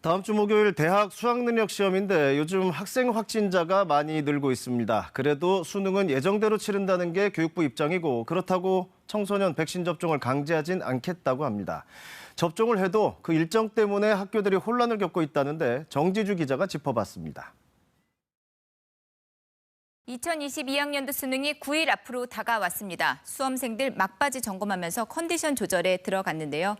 다음 주 목요일 대학 수학능력 시험인데 요즘 학생 확진자가 많이 늘고 있습니다. 그래도 수능은 예정대로 치른다는 게 교육부 입장이고 그렇다고 청소년 백신 접종을 강제하진 않겠다고 합니다. 접종을 해도 그 일정 때문에 학교들이 혼란을 겪고 있다는데 정지주 기자가 짚어봤습니다. 2022학년도 수능이 9일 앞으로 다가왔습니다. 수험생들 막바지 점검하면서 컨디션 조절에 들어갔는데요.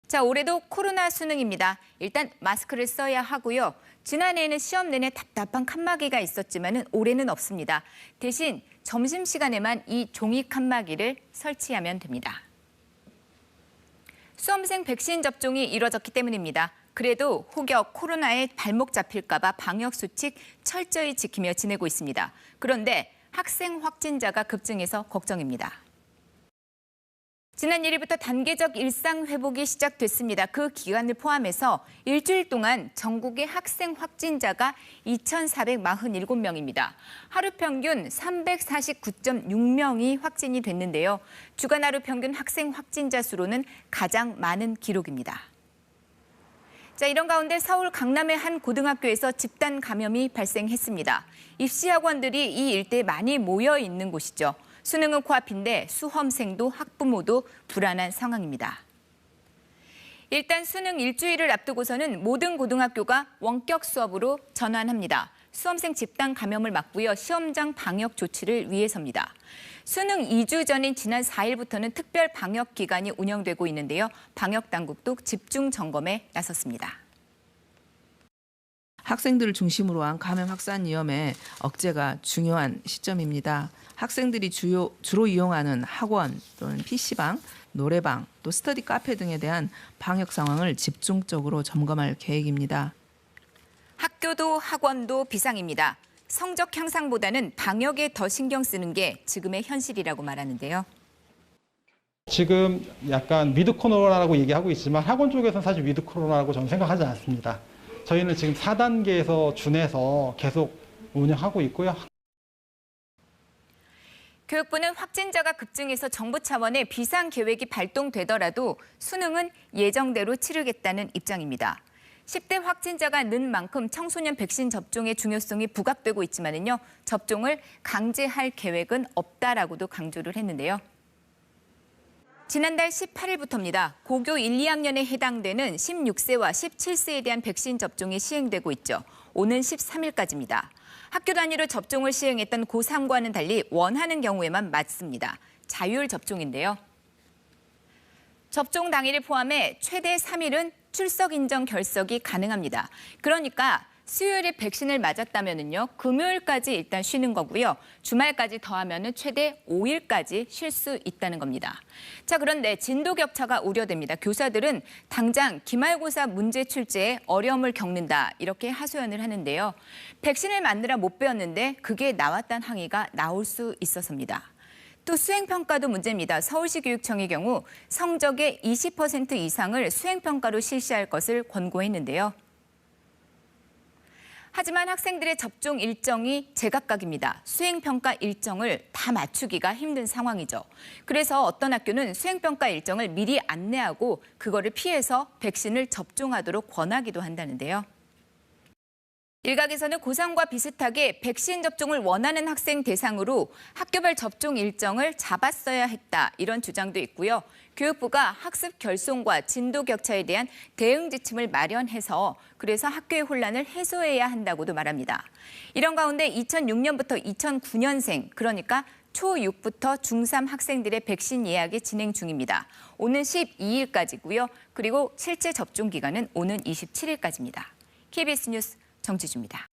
자, 올해도 코로나 수능입니다. 일단 마스크를 써야 하고요. 지난해에는 시험 내내 답답한 칸막이가 있었지만 올해는 없습니다. 대신 점심시간에만 이 종이 칸막이를 설치하면 됩니다. 수험생 백신 접종이 이뤄졌기 때문입니다. 그래도 혹여 코로나에 발목 잡힐까 봐 방역수칙 철저히 지키며 지내고 있습니다. 그런데 학생 확진자가 급증해서 걱정입니다. 지난 1일부터 단계적 일상 회복이 시작됐습니다. 그 기간을 포함해서 일주일 동안 전국의 학생 확진자가 2,447명입니다. 하루 평균 349.6명이 확진이 됐는데요. 주간 하루 평균 학생 확진자 수로는 가장 많은 기록입니다. 자, 이런 가운데 서울 강남의 한 고등학교에서 집단 감염이 발생했습니다. 입시 학원들이 이 일대에 많이 모여 있는 곳이죠. 수능은 코앞인데 수험생도 학부모도 불안한 상황입니다. 일단 수능 일주일을 앞두고서는 모든 고등학교가 원격 수업으로 전환합니다. 수험생 집단 감염을 막고요. 시험장 방역 조치를 위해서입니다. 수능 2주 전인 지난 4일부터는 특별 방역 기간이 운영되고 있는데요. 방역 당국도 집중 점검에 나섰습니다. 학생들을 중심으로 한 감염 확산 위험의 억제가 중요한 시점입니다. 학생들이 주로 이용하는 학원 또는 PC방, 노래방, 또 스터디 카페 등에 대한 방역 상황을 집중적으로 점검할 계획입니다. 학교도 학원도 비상입니다. 성적 향상보다는 방역에 더 신경 쓰는 게 지금의 현실이라고 말하는데요. 지금 약간 위드 코로나라고 얘기하고 있지만 학원 쪽에서는 사실 위드 코로나라고 저는 생각하지 않습니다. 저희는 지금 4단계에서 준해서 계속 운영하고 있고요. 교육부는 확진자가 급증해서 정부 차원의 비상계획이 발동되더라도 수능은 예정대로 치르겠다는 입장입니다. 10대 확진자가 는 만큼 청소년 백신 접종의 중요성이 부각되고 있지만요. 접종을 강제할 계획은 없다라고도 강조를 했는데요. 지난달 18일부터입니다. 고교 1, 2학년에 해당되는 16세와 17세에 대한 백신 접종이 시행되고 있죠. 오는 13일까지입니다. 학교 단위로 접종을 시행했던 고3과는 달리 원하는 경우에만 맞습니다. 자율 접종인데요. 접종 당일을 포함해 최대 3일은 출석 인정 결석이 가능합니다. 그러니까 수요일에 백신을 맞았다면요, 금요일까지 일단 쉬는 거고요. 주말까지 더하면 최대 5일까지 쉴 수 있다는 겁니다. 자, 그런데 진도 격차가 우려됩니다. 교사들은 당장 기말고사 문제 출제에 어려움을 겪는다 이렇게 하소연을 하는데요. 백신을 맞느라 못 배웠는데 그게 나왔다는 항의가 나올 수 있어서입니다. 또 수행평가도 문제입니다. 서울시 교육청의 경우 성적의 20% 이상을 수행평가로 실시할 것을 권고했는데요. 하지만 학생들의 접종 일정이 제각각입니다. 수행평가 일정을 다 맞추기가 힘든 상황이죠. 그래서 어떤 학교는 수행평가 일정을 미리 안내하고 그거를 피해서 백신을 접종하도록 권하기도 한다는데요. 일각에서는 고3과 비슷하게 백신 접종을 원하는 학생 대상으로 학교별 접종 일정을 잡았어야 했다 이런 주장도 있고요. 교육부가 학습 결손과 진도 격차에 대한 대응 지침을 마련해서 그래서 학교의 혼란을 해소해야 한다고도 말합니다. 이런 가운데 2006년부터 2009년생 그러니까 초6부터 중3 학생들의 백신 예약이 진행 중입니다. 오는 12일까지고요. 그리고 실제 접종 기간은 오는 27일까지입니다. KBS 뉴스 정지주입니다.